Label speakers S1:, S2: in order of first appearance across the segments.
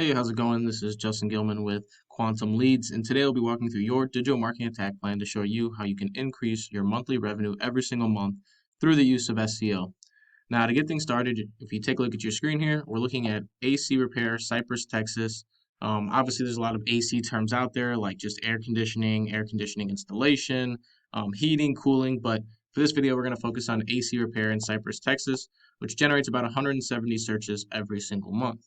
S1: Hey, how's it going? This is Justin Gilman with Quantum Leads, and today I'll be walking through your digital marketing attack plan to show you how you can increase your monthly revenue every single month through the use of SEO. Now, to get things started, if you take a look at your screen here, we're looking at AC repair, Cypress, Texas. Obviously, there's a lot of AC terms out there, like just air conditioning installation, heating, cooling, but for this video, we're going to focus on AC repair in Cypress, Texas, which generates about 170 searches every single month.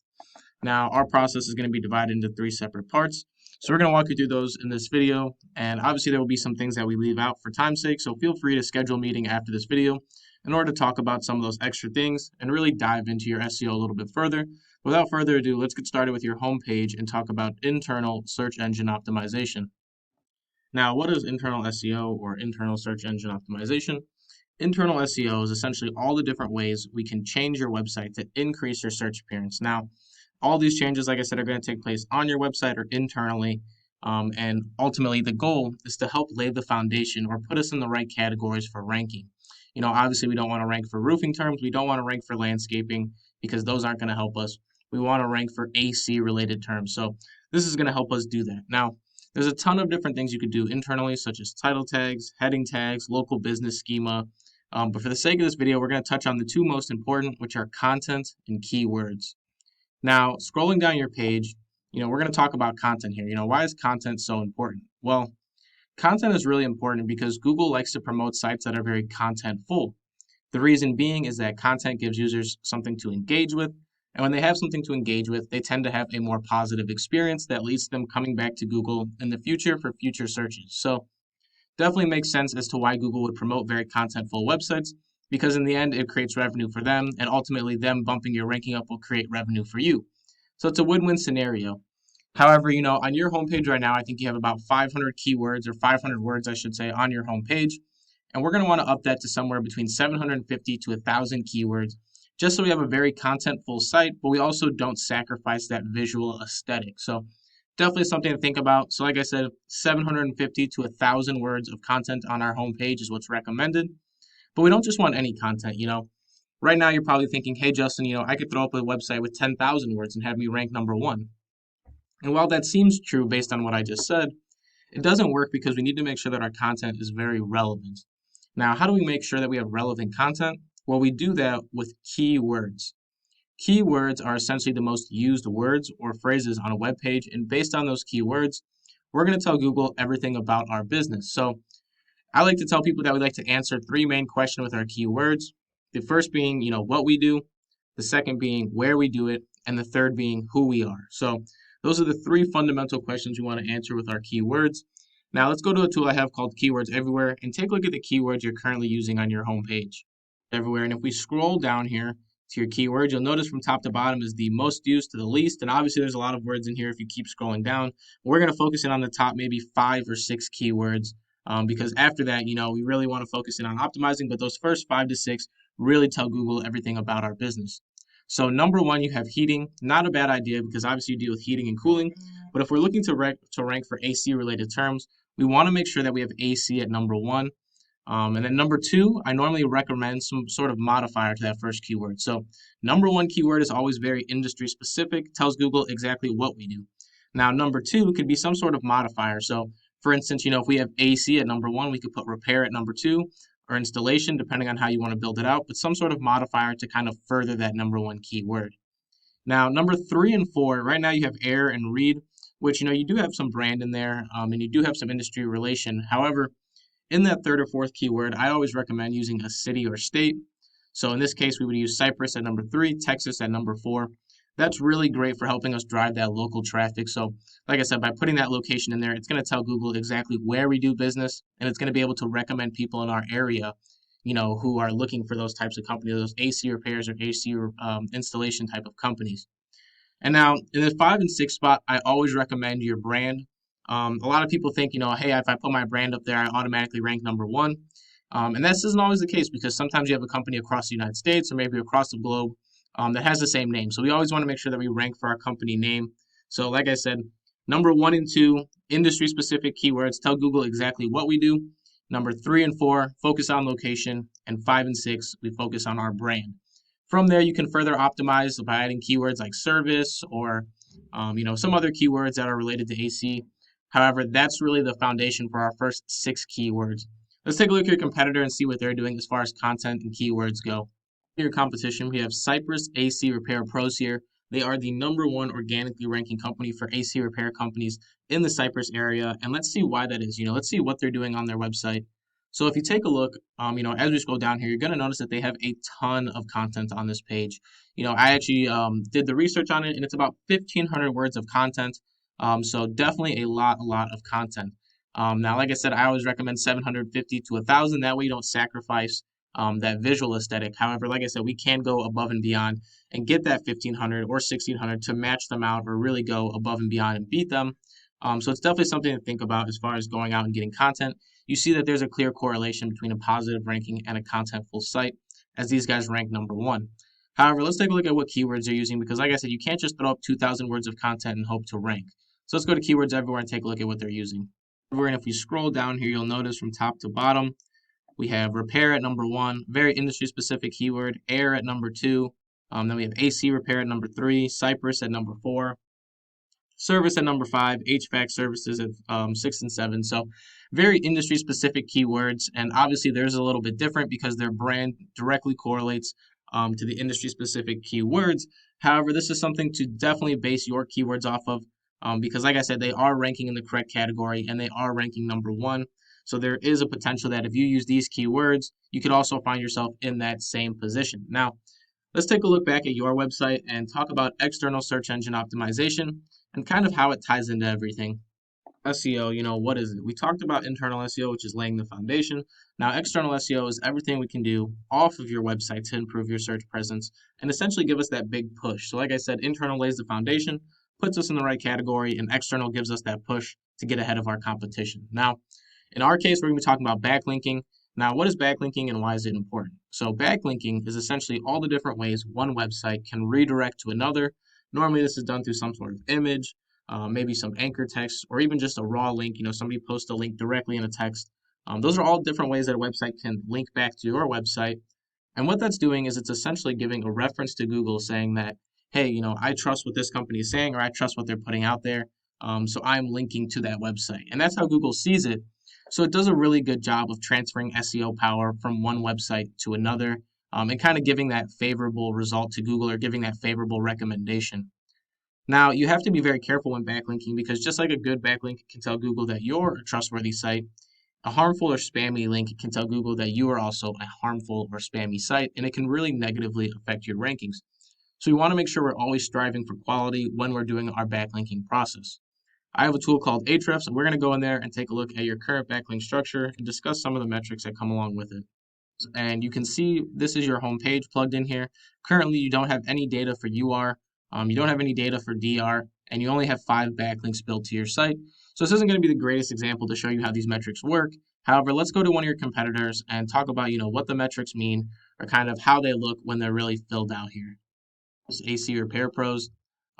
S1: Now, our process is going to be divided into three separate parts. So we're going to walk you through those in this video. And obviously, there will be some things that we leave out for time's sake. So feel free to schedule a meeting after this video in order to talk about some of those extra things and really dive into your SEO a little bit further. Without further ado, let's get started with your homepage and talk about internal search engine optimization. Now, what is internal SEO or internal search engine optimization? Internal SEO is essentially all the different ways we can change your website to increase your search appearance. Now, all these changes, like I said, are going to take place on your website or internally. And ultimately, the goal is to help lay the foundation or put us in the right categories for ranking. Obviously, we don't want to rank for roofing terms. We don't want to rank for landscaping because those aren't going to help us. We want to rank for AC related terms. So this is going to help us do that. Now, there's a ton of different things you could do internally, such as title tags, heading tags, local business schema. But for the sake of this video, we're going to touch on the two most important, which are content and keywords. Now, scrolling down your page, we're going to talk about content here. Why is content so important? Well, content is really important because Google likes to promote sites that are very content full. The reason being is that content gives users something to engage with, and when they have something to engage with, they tend to have a more positive experience that leads to them coming back to Google in the future for future searches. So, definitely makes sense as to why Google would promote very content-full websites because in the end, it creates revenue for them, and ultimately them bumping your ranking up will create revenue for you. So it's a win-win scenario. However, on your homepage right now, I think you have about 500 keywords or 500 words, I should say, on your homepage. And we're going to want to up that to somewhere between 750 to 1,000 keywords, just so we have a very content-full site, but we also don't sacrifice that visual aesthetic. So definitely something to think about. So like I said, 750 to 1,000 words of content on our homepage is what's recommended. But we don't just want any content, Right now you're probably thinking, hey Justin, I could throw up a website with 10,000 words and have me rank number one. And while that seems true based on what I just said, it doesn't work because we need to make sure that our content is very relevant. Now, how do we make sure that we have relevant content? Well, we do that with keywords. Keywords are essentially the most used words or phrases on a web page, and based on those keywords, we're going to tell Google everything about our business. So I like to tell people that we like to answer three main questions with our keywords. The first being, what we do, the second being where we do it, and the third being who we are. So those are the three fundamental questions we want to answer with our keywords. Now let's go to a tool I have called Keywords Everywhere and take a look at the keywords you're currently using on your homepage. Everywhere. And if we scroll down here to your keywords, you'll notice from top to bottom is the most used to the least. And obviously there's a lot of words in here if you keep scrolling down. We're going to focus in on the top maybe 5 or 6 keywords. Because after that, we really want to focus in on optimizing, but those first 5 to 6 really tell Google everything about our business. So number one, you have heating. Not a bad idea because obviously you deal with heating and cooling. But if we're looking to rank for AC related terms, we want to make sure that we have AC at number one. And then number two, I normally recommend some sort of modifier to that first keyword. So number one keyword is always very industry specific, tells Google exactly what we do. Now number two could be some sort of modifier. So for instance, if we have AC at number one, we could put repair at number two or installation, depending on how you want to build it out, but some sort of modifier to kind of further that number one keyword. Now, number 3 and 4, right now you have air and Reid, which, you do have some brand in there and you do have some industry relation. However, in that third or fourth keyword, I always recommend using a city or state. So in this case, we would use Cypress at number 3, Texas at number 4. That's really great for helping us drive that local traffic. So like I said, by putting that location in there, it's going to tell Google exactly where we do business, and it's going to be able to recommend people in our area, who are looking for those types of companies, those AC repairs or AC installation type of companies. And now in the 5 and 6 spot, I always recommend your brand. A lot of people think, hey, if I put my brand up there, I automatically rank number one. And this isn't always the case because sometimes you have a company across the United States or maybe across the globe that has the same name. So we always want to make sure that we rank for our company name. So like I said, number 1 and 2, industry-specific keywords, tell Google exactly what we do. Number 3 and 4, focus on location. And 5 and 6, we focus on our brand. From there, you can further optimize by adding keywords like service or some other keywords that are related to AC. However, that's really the foundation for our first 6 keywords. Let's take a look at your competitor and see what they're doing as far as content and keywords go. Your competition, we have Cypress AC Repair Pros here. They are the #1 organically ranking company for AC repair companies in the Cypress area. And let's see why that is. Let's see what they're doing on their website. So if you take a look, as we scroll down here, you're going to notice that they have a ton of content on this page. I actually did the research on it, and it's about 1,500 words of content. So definitely a lot of content. Now, like I said, I always recommend 750 to 1,000. That way you don't sacrifice that visual aesthetic. However, like I said, we can go above and beyond and get that 1,500 or 1,600 to match them out or really go above and beyond and beat them. So it's definitely something to think about as far as going out and getting content. You see that there's a clear correlation between a positive ranking and a contentful site, as these guys rank #1. However, let's take a look at what keywords they're using because, like I said, you can't just throw up 2,000 words of content and hope to rank. So let's go to Keywords Everywhere and take a look at what they're using. And if we scroll down here, you'll notice from top to bottom, we have repair at #1, very industry specific keyword, air at #2. Then we have AC repair at #3, Cypress at #4, service at #5, HVAC services at 6 and 7. So very industry specific keywords, and obviously theirs is a little bit different because their brand directly correlates to the industry specific keywords. However, this is something to definitely base your keywords off of because, like I said, they are ranking in the correct category and they are ranking #1. So there is a potential that if you use these keywords, you could also find yourself in that same position. Now, let's take a look back at your website and talk about external search engine optimization and kind of how it ties into everything. SEO, what is it? We talked about internal SEO, which is laying the foundation. Now, external SEO is everything we can do off of your website to improve your search presence and essentially give us that big push. So, like I said, internal lays the foundation, puts us in the right category, and external gives us that push to get ahead of our competition. Now, in our case, we're going to be talking about backlinking. Now, what is backlinking and why is it important? So, backlinking is essentially all the different ways one website can redirect to another. Normally, this is done through some sort of image, maybe some anchor text, or even just a raw link. Somebody posts a link directly in a text. Those are all different ways that a website can link back to your website. And what that's doing is it's essentially giving a reference to Google saying that, hey, I trust what this company is saying or I trust what they're putting out there. So I'm linking to that website. And that's how Google sees it. So it does a really good job of transferring SEO power from one website to another and kind of giving that favorable result to Google or giving that favorable recommendation. Now, you have to be very careful when backlinking because just like a good backlink can tell Google that you're a trustworthy site, a harmful or spammy link can tell Google that you are also a harmful or spammy site, and it can really negatively affect your rankings. So we want to make sure we're always striving for quality when we're doing our backlinking process. I have a tool called Ahrefs, and we're going to go in there and take a look at your current backlink structure and discuss some of the metrics that come along with it. And you can see this is your home page plugged in here. Currently, you don't have any data for UR, you don't have any data for DR, and you only have 5 backlinks built to your site. So this isn't going to be the greatest example to show you how these metrics work. However, let's go to one of your competitors and talk about, what the metrics mean or kind of how they look when they're really filled out here. This is AC Repair Pros.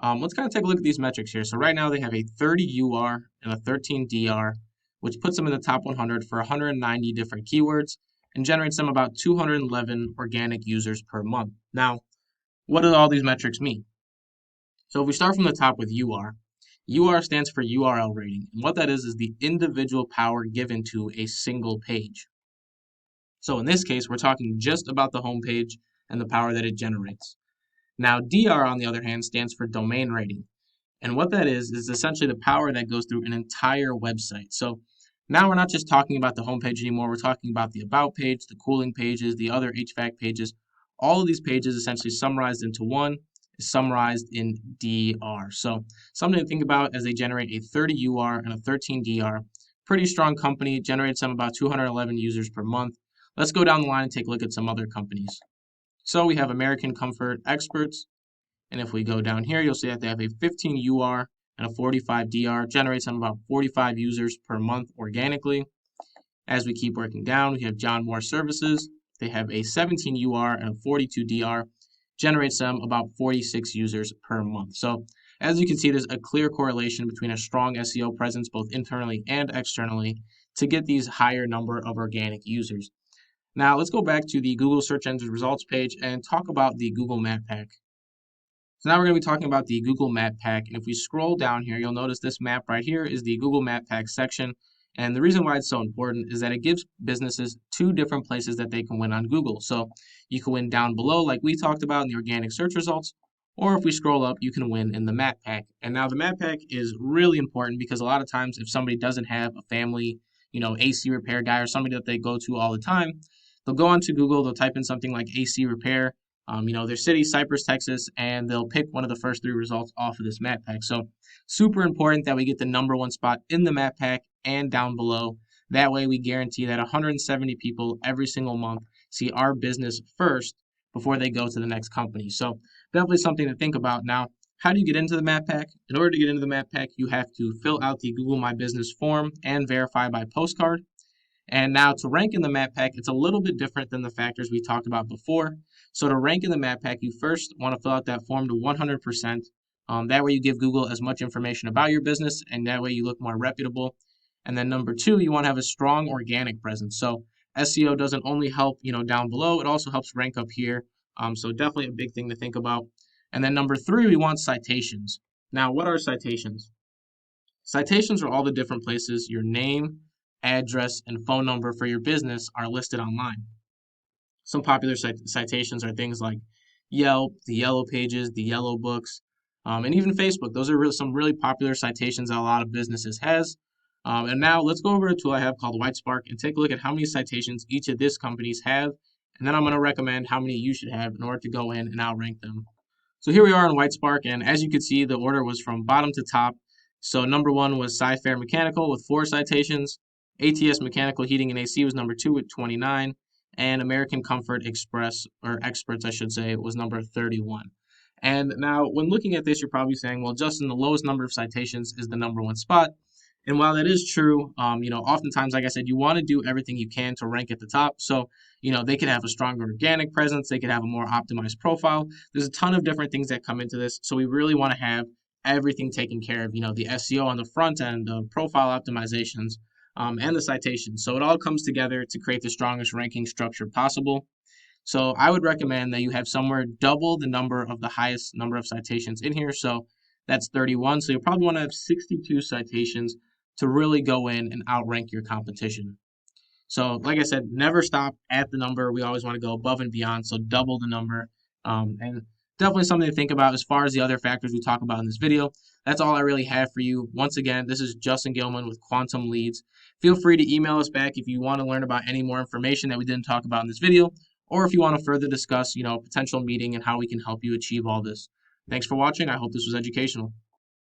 S1: Let's kind of take a look at these metrics here. So right now they have a 30 UR and a 13 DR, which puts them in the top 100 for 190 different keywords and generates them about 211 organic users per month. Now, what do all these metrics mean? So if we start from the top with UR stands for URL rating. And what that is the individual power given to a single page. So in this case, we're talking just about the home page and the power that it generates. Now, DR, on the other hand, stands for domain rating. And what that is essentially the power that goes through an entire website. So now we're not just talking about the homepage anymore. We're talking about the about page, the cooling pages, the other HVAC pages. All of these pages essentially summarized into one is summarized in DR. So something to think about as they generate a 30 UR and a 13 DR. Pretty strong company, generates them about 211 users per month. Let's go down the line and take a look at some other companies. So we have American Comfort Experts. And if we go down here, you'll see that they have a 15 UR and a 45 DR, generates them about 45 users per month organically. As we keep working down, we have John Moore Services. They have a 17 UR and a 42 DR, generates them about 46 users per month. So as you can see, there's a clear correlation between a strong SEO presence, both internally and externally, to get these higher number of organic users. Now let's go back to the Google search engine results page and talk about the Google Map Pack. So now we're going to be talking about the Google Map Pack. And if we scroll down here, you'll notice this map right here is the Google Map Pack section. And the reason why it's so important is that it gives businesses two different places that they can win on Google. So you can win down below, like we talked about in the organic search results, or if we scroll up, you can win in the Map Pack. And now the Map Pack is really important because a lot of times if somebody doesn't have a family, AC repair guy or somebody that they go to all the time, they'll go onto Google, they'll type in something like AC repair, their city, Cypress, Texas, and they'll pick one of the first three results off of this map pack. So super important that we get the number one spot in the map pack and down below. That way we guarantee that 170 people every single month see our business first before they go to the next company. So definitely something to think about. Now, how do you get into the map pack? In order to get into the map pack, you have to fill out the Google My Business form and verify by postcard. And now to rank in the map pack, it's a little bit different than the factors we talked about before. So to rank in the map pack, you first want to fill out that form to 100%. That way you give Google as much information about your business, and that way you look more reputable. And then number two, you want to have a strong organic presence. So SEO doesn't only help, down below, it also helps rank up here. So definitely a big thing to think about. And then number three, we want citations. Now, what are citations? Citations are all the different places your name, address, and phone number for your business are listed online. Some popular citations are things like Yelp, the Yellow Pages, the Yellow Books, and even Facebook. Those are some really popular citations that a lot of businesses has. And now let's go over a tool I have called Whitespark and take a look at how many citations each of these companies have. And then I'm going to recommend how many you should have in order to go in and outrank them. So here we are in Whitespark, and as you can see, the order was from bottom to top. So number one was Sci-Fair Mechanical with 4 citations. ATS Mechanical Heating and AC was number 2 with 29. And American Comfort Express, or Experts, I should say, was number 31. And now, when looking at this, you're probably saying, well, Justin, the lowest number of citations is the number one spot. And while that is true, oftentimes, like I said, you want to do everything you can to rank at the top. So, they could have a stronger organic presence. They could have a more optimized profile. There's a ton of different things that come into this. So we really want to have everything taken care of, the SEO on the front end, the profile optimizations, and the citations. So it all comes together to create the strongest ranking structure possible. So I would recommend that you have somewhere double the number of the highest number of citations in here. So that's 31. So you'll probably want to have 62 citations to really go in and outrank your competition. So like I said, never stop at the number. We always want to go above and beyond. So double the number. And definitely something to think about as far as the other factors we talk about in this video. That's all I really have for you. Once again, this is Justin Gilman with Quantum Leads. Feel free to email us back if you want to learn about any more information that we didn't talk about in this video, or if you want to further discuss, potential meeting and how we can help you achieve all this. Thanks for watching. I hope this was educational.